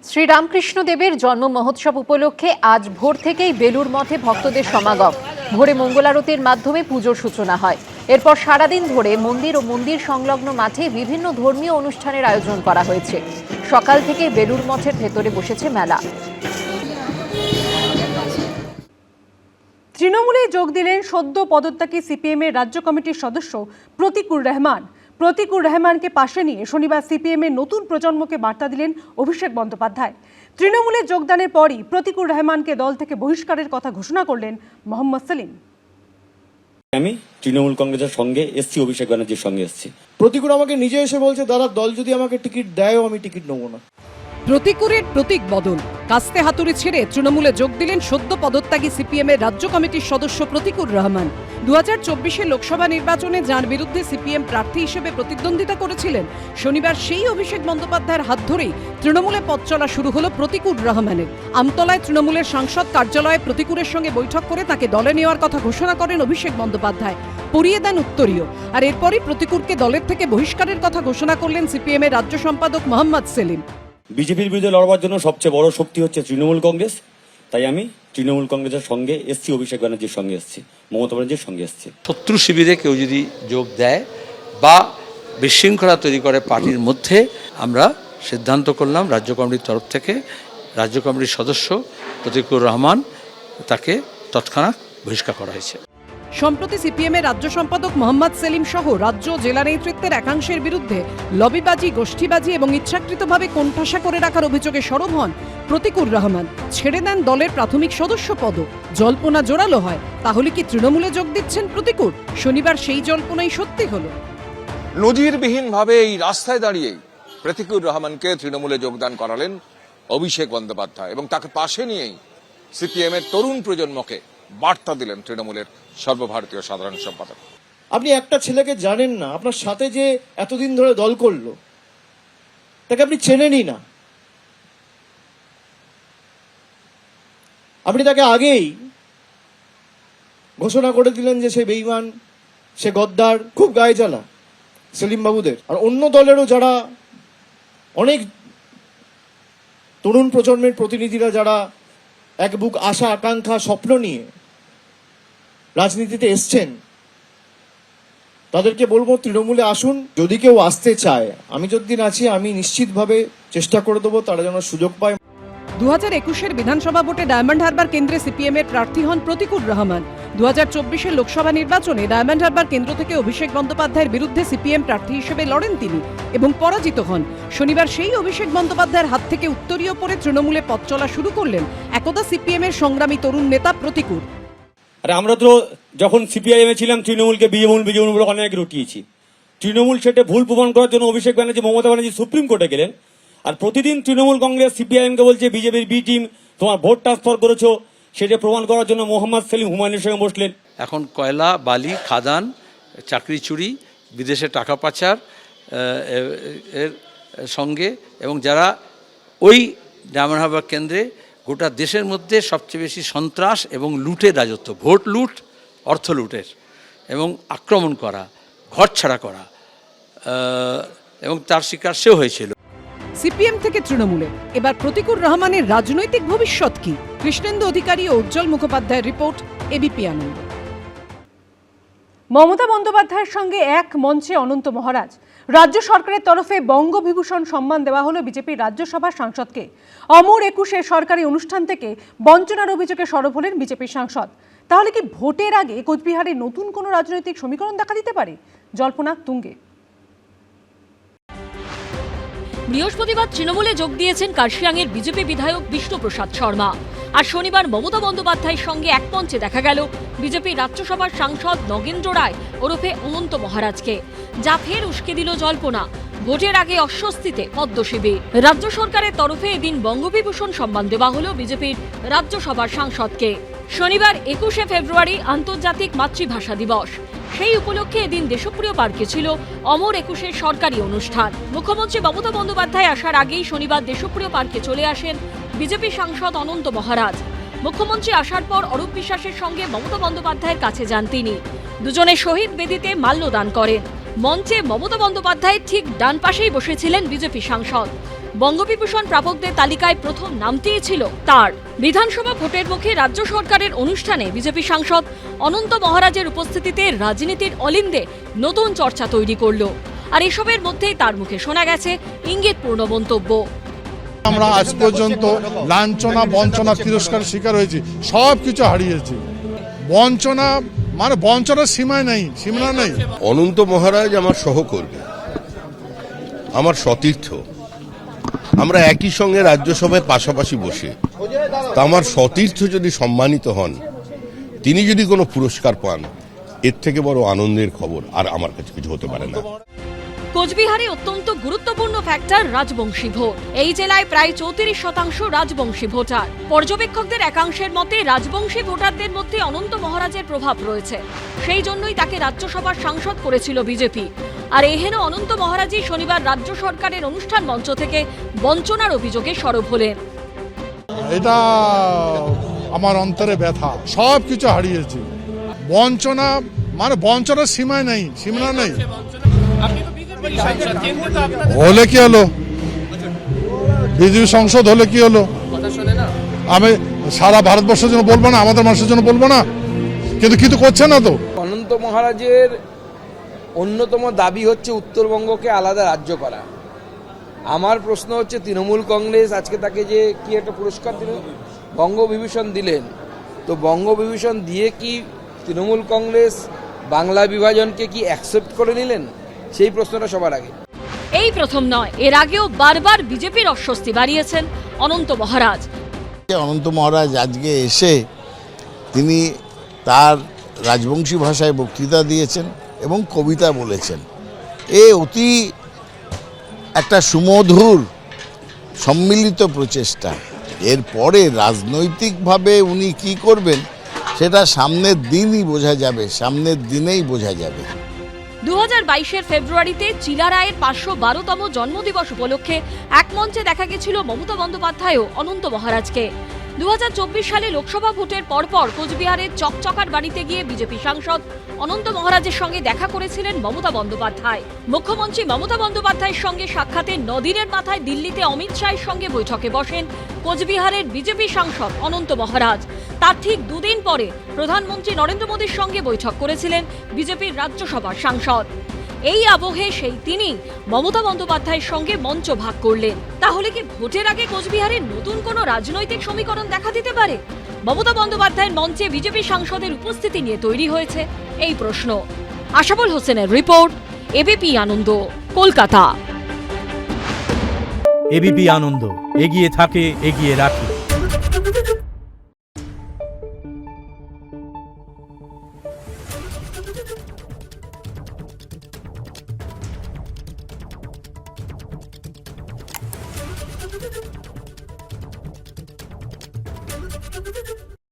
শ্রীরামকৃষ্ণ দেবের জন্ম মহোৎসব উপলক্ষে আজ ভোর থেকেই বেলুড় মঠে ভক্তদের সমাগম। ভোরে মঙ্গলারতির মাধ্যমে পুজোর সূচনা হয়। এরপর সারাদিন ধরে মন্দির ও মন্দির সংলগ্ন মাঠে বিভিন্ন ধর্মীয় অনুষ্ঠানের আয়োজন করা হয়েছে। সকাল থেকে বেলুড় মঠের ভেতরে বসেছে মেলা। তৃণমূলে যোগ দিলেন সদ্য পদত্যাগী সিপিএমের রাজ্য কমিটির সদস্য প্রতীকুর রহমান। প্রতীকুর রহমানকে পাশে নিয়ে শনিবার সিপিএমের নতুন প্রজন্মকে বার্তা দিলেন অভিষেক বন্দ্যোপাধ্যায়। তৃণমূলে যোগদানের পরই প্রতীকুর রহমানকে দল থেকে বহিষ্কারের কথা ঘোষণা করলেন মোহাম্মদ সেলিম। আমি তৃণমূল কংগ্রেসের সঙ্গে এসছি, অভিষেক ব্যানার্জির সঙ্গে এসছি। প্রতীকুর আমাকে নিজে এসে বলছে, দাদা দল যদি আমাকে টিকিট দেয়ও আমি টিকিট নেবো না। প্রতীকুরের প্রতীক বদল, কাস্তে হাতুড়ি ছেড়ে তৃণমূলে যোগ দিলেন সদ্য পদত্যাগী সিপিএমের রাজ্য কমিটির সদস্য প্রতীকুর রহমান। 2024 লোকসভা নির্বাচনে যার বিরুদ্ধে সিপিএম প্রার্থী হিসেবে প্রতিদ্বন্দ্বিতা করেছিলেন, শনিবার সেই অভিষেক বন্দ্যোপাধ্যায়ের হাত ধরেই তৃণমূলে পথ চলা শুরু হলো প্রতীকুর রহমানের। আমতলায় তৃণমূলের সাংসদ কার্যালয়ে প্রতীকুরের সঙ্গে বৈঠক করে তাকে দলে নেওয়ার কথা ঘোষণা করেন অভিষেক বন্দ্যোপাধ্যায়। পরিয়ে দেন উত্তরীয়। আর এরপরই প্রতীকুরকে দলের থেকে বহিষ্কারের কথা ঘোষণা করলেন সিপিএমের রাজ্য সম্পাদক মোহাম্মদ সেলিম। বিজেপির বিরুদ্ধে লড়বার জন্য সবচেয়ে বড় শক্তি হচ্ছে তৃণমূল কংগ্রেস। তাই আমি তৃণমূল কংগ্রেসের সঙ্গে এসছি, অভিষেক ব্যানার্জির সঙ্গে এসছি, মমতা ব্যানার্জির সঙ্গে এসছি। শত্রু শিবিরে কেউ যদি যোগ দেয় বা বিশৃঙ্খলা তৈরি করে পার্টির মধ্যে, আমরা সিদ্ধান্ত করলাম রাজ্য কমিটির তরফ থেকে, রাজ্য কমিটির সদস্য প্রতীকুর রহমান তাকে তৎক্ষণাৎ বহিষ্কার করা হয়েছে। সম্প্রতি সিপিএমের রাজ্য সম্পাদক মোহাম্মদ সেলিম সহ রাজ্য জেলা নেতৃত্বের একাংশের বিরুদ্ধে লবিবাজি, গোষ্ঠীবাজি এবং ইচ্ছাকৃতভাবে কোণঠাসা করে রাখার অভিযোগে সরব হন প্রতীকুর রহমান। ছেড়ে দেন দলের প্রাথমিক সদস্য পদ। জল্পনা জোরালো হয়, তাহলে কি তৃণমূলে যোগ দিচ্ছেন প্রতীকুর? শনিবার সেই জল্পনাই সত্যি হলো। নজিরবিহীনভাবে এই রাস্তায় দাঁড়িয়েই প্রতীকুর রহমানকে তৃণমূলে যোগদান করালেন অভিষেক বন্দ্যোপাধ্যায় এবং তাকে পাশে নিয়েই সিপিএম এর তরুণ প্রজন্মকে বার্তা দিলেন তৃণমূলের সর্বভারতীয় সাধারণ সম্পাদক। আপনি একটা ছেলেকে জানেন না, আপনার সাথে যে এতদিন ধরে দল করলো তাকে আপনি চেনেনই না। আপনি তাকে আগেই ঘোষণা করে দিলেন যে সে বেঈমান, সে গদ্দার, খুব গায়ে জ্বালা সেলিম বাবুদের আর অন্য দলেরও যারা অনেক তরুণ প্রজন্মের প্রতিনিধিরা যারা এক বুক আশা, আকাঙ্ক্ষা, স্বপ্ন নিয়ে রাজনীতিতে এসছেন, তাদেরকে বলবো তৃণমূলে আসুন। যদি কেউ আসতে চায়, আমি যতদিন আছি আমি নিশ্চিতভাবে চেষ্টা করে দেবো তারা যেন সুযোগ পায়। 2021 বিধানসভা ভোটে ডায়মন্ড হারবার কেন্দ্রে সিপিএম এর প্রার্থী হন প্রতীকুর রহমান। 2024 লোকসভা নির্বাচনে ডায়মন্ড হারবার কেন্দ্র থেকে অভিষেক বন্দ্যোপাধ্যায়ের বিরুদ্ধে সিপিএম প্রার্থী হিসেবে লড়েন তিনি এবং পরাজিত হন। শনিবার সেই অভিষেক বন্দ্যোপাধ্যায়ের হাত থেকে উত্তরীয় পরে তৃণমূলে পথ চলা শুরু করলেন একদা সিপিএম এর সংগ্রামী তরুণ নেতা প্রতীকুর। আর আমরা তো যখন সিপিআইএম এ ছিলাম তৃণমূলকে বিজেমূল বলে অনেক রটিয়েছি। তৃণমূল সেটা ভুল প্রমাণ করার জন্য অভিষেক ব্যানার্জি, মমতা ব্যানার্জি সুপ্রিম কোর্টে গেলেন। আর প্রতিদিন তৃণমূল কংগ্রেস সিপিআইএমকে বলছে বিজেপির বি টিম তোমার ভোট ট্রান্সফার করেছো, সেটা প্রমাণ করার জন্য মোহাম্মদ সেলিম হুমায়ুনের সঙ্গে বসলেন। এখন কয়লা, বালি, খাদান, চাকরি চুরি, বিদেশে টাকা পাচার এর সঙ্গে এবং যারা ওই ডায়মন্ড হারবার কেন্দ্রে গোটা দেশের মধ্যে সবচেয়ে বেশি সন্ত্রাস এবং লুটের রাজত্ব, ভোট লুট, অর্থ লুটের এবং আক্রমণ করা, ঘর ছাড়া করা এবং তার শিকার সেও হয়েছিল। সিপিএম থেকে তৃণমূলে এবার প্রতীকুর রহমানের রাজনৈতিক ভবিষ্যৎ কি? কৃষ্ণেন্দু অধিকারী ও উজ্জ্বল মুখোপাধ্যায়ের রিপোর্ট, এবিপি আনন্দ। মমতা বন্দ্যোপাধ্যায়ের সঙ্গে এক মঞ্চে অনন্ত মহারাজ। রাজ্য সরকারের তরফে বঙ্গবিভূষণ সম্মান দেওয়া হলো বিজেপির রাজ্যসভার সাংসদকে। অমর 21 সরকারি অনুষ্ঠান থেকে বঞ্চনার অভিযোগে সরব হলেন বিজেপির সাংসদ। তাহলে কি ভোটের আগে কোচবিহারে নতুন কোনো রাজনৈতিক সমীকরণ দেখা দিতে পারে? জল্পনা তুঙ্গে। বৃহস্পতিবার তৃণমূলে যোগ দিয়েছেন কার্শিয়াংয়ের বিজেপি বিধায়ক বিষ্ণুপ্রসাদ শর্মা। আর শনিবার মমতা বন্দ্যোপাধ্যায়ের সঙ্গে এক মঞ্চে দেখা গেল বিজেপির রাজ্যসভার সাংসদ নগেন্দ্র রায় ওরফে অনন্ত মহারাজকে, যা ফের উস্কে দিল জল্পনা। ভোটের আগে অস্বস্তিতে পদ্ম শিবির। রাজ্য সরকারের তরফে এদিন বঙ্গবিভূষণ সম্মান দেওয়া হলো বিজেপির রাজ্যসভার সাংসদকে। শনিবার 21 ফেব্রুয়ারি আন্তর্জাতিক মাতৃভাষা দিবস। সেই উপলক্ষে এদিন দেশপ্রিয় পার্কে ছিল অমর 21 সরকারি অনুষ্ঠান। মুখ্যমন্ত্রী মমতা বন্দ্যোপাধ্যায় আসার আগেই শনিবার দেশপ্রিয় পার্কে চলে আসেন বিজেপি সাংসদ অনন্ত মহারাজ। মুখ্যমন্ত্রী আসার পর অরূপ বিশ্বাসের সঙ্গে মমতা বন্দ্যোপাধ্যায়ের কাছে যান তিনি। দুজনে শহীদ বেদিতে মাল্যদান করেন। মঞ্চে মমতা বন্দ্যোপাধ্যায়ের ঠিক ডান পাশেই বসেছিলেন বিজেপি সাংসদ। বঙ্গবিভূষণ প্রাপকদের তালিকায় প্রথম নামটিই ছিল তার। বিধানসভা ভোটের মুখে রাজ্য সরকারের অনুষ্ঠানে বিজেপি সাংসদ অনন্ত মহারাজের উপস্থিতিতে রাজনীতির অলিন্দে নতুন চর্চা তৈরি করল। আর এসবের মধ্যেই তার মুখে শোনা গেছে ইঙ্গিতপূর্ণ মন্তব্য। আমরা আজ পর্যন্ত লাঞ্ছনা বঞ্চনা তিরস্কার শিকার হয়েছি, সব কিছু হারিয়েছি। বঞ্চনা মানে বঞ্চনার সীমায় নেই, সীমানা নেই। অনন্ত মহারাজ আমার সহকর্মী, আমার সতীর্থ। আমরা একই সঙ্গে রাজ্যসভায় পাশাপাশি বসে, তা আমার সতীর্থ যদি সম্মানিত হন, তিনি যদি কোনো পুরস্কার পান, এর থেকে বড় আনন্দের খবর আর আমার কাছে কিছু হতে পারে না। কোচবিহারে অত্যন্ত গুরুত্বপূর্ণ ফ্যাক্টর রাজবংশী ভোট। এই জেলায় প্রায় 34% রাজবংশী ভোটার। পর্যবেক্ষকদের একাংশের মতে রাজবংশী ভোটারদের মধ্যে অনন্ত মহারাজের প্রভাব রয়েছে। সেই জন্যই তাকে রাজ্যসভার সাংসদ করেছিল বিজেপি। আর এহেন অনন্ত মহারাজই শনিবার রাজ্য সরকারের অনুষ্ঠান মঞ্চ থেকে বঞ্চনার অভিযোগে সরব হলেন। এটা আমার অন্তরে ব্যথা, সব কিছু হারিয়েছি। বঞ্চনা মানে বঞ্চনার সীমায় নেই, সীমানা নেই। হলে কি হলো, বিজেপি সংসদ হলে কি হলো? আমি সারা ভারতবর্ষের জন্য বলবো না, আমাদের মানুষের জন্য বলবো না, কিন্তু কিছু করছে না তো। অনন্ত মহারাজের অন্যতম দাবি হচ্ছে উত্তরবঙ্গকে আলাদা রাজ্য করা। আমার প্রশ্ন হচ্ছে, তৃণমূল কংগ্রেস আজকে তাকে যে কি একটা পুরস্কার দিলেন, বঙ্গবিভূষণ দিলেন, তো বঙ্গবিভূষণ দিয়ে কি তৃণমূল কংগ্রেস বাংলা বিভাজনকে কি অ্যাকসেপ্ট করে নিলেন? সেই প্রশ্নটা সবার আগে। এই প্রথম নয়, এর আগেও বারবার বিজেপির অস্বস্তি বাড়িয়েছেন অনন্ত মহারাজ। অনন্ত মহারাজ আজকে এসে তিনি তার রাজবংশী ভাষায় বক্তৃতা দিয়েছেন এবং কবিতা বলেছেন। এ অতি একটা সুমধুর সম্মিলিত প্রচেষ্টা। এরপরে রাজনৈতিকভাবে উনি কি করবেন সেটা সামনের দিনই বোঝা যাবে, সামনের দিনেই বোঝা যাবে। 2022 ফেব্রুয়ারিতে চিলা রায়ের 512তম জন্মদিবস উপলক্ষে এক মঞ্চে দেখা গেছিল মমতা বন্দ্যোপাধ্যায় ও অনন্ত মহারাজকে। 2024 সালে লোকসভা ভোটের পরপর কোচবিহারের চকচকার বাড়িতে গিয়ে বিজেপি সাংসদ অনন্ত মহারাজের সঙ্গে দেখা করেছিলেন মমতা বন্দ্যোপাধ্যায়। মুখ্যমন্ত্রী মমতা বন্দ্যোপাধ্যায়ের সঙ্গে সাক্ষাতে নদিনের মাথায় দিল্লিতে অমিত শাহের সঙ্গে বৈঠকে বসেন কোচবিহারের বিজেপি সাংসদ অনন্ত মহারাজ। তার ঠিক দুদিন পরে প্রধানমন্ত্রী নরেন্দ্র মোদীর সঙ্গে বৈঠক করেছিলেন বিজেপির রাজ্যসভার সাংসদ। এই আবহে সেই তিনি মমতা বন্দ্যোপাধ্যায়ের সঙ্গে মঞ্চ ভাগ করলেন। তাহলে কি ভোটের আগে কোচবিহারে নতুন কোনো রাজনৈতিক সমীকরণ দেখা দিতে পারে? মমতা বন্দ্যোপাধ্যায়ের মঞ্চে বিজেপি সাংসদের উপস্থিতি নিয়ে তৈরি হয়েছে এই প্রশ্ন। আশাবুল হোসেনের রিপোর্ট, এবিপি আনন্দ, কলকাতা। এবিপি আনন্দ, এগিয়ে থাকে, এগিয়ে রাখে।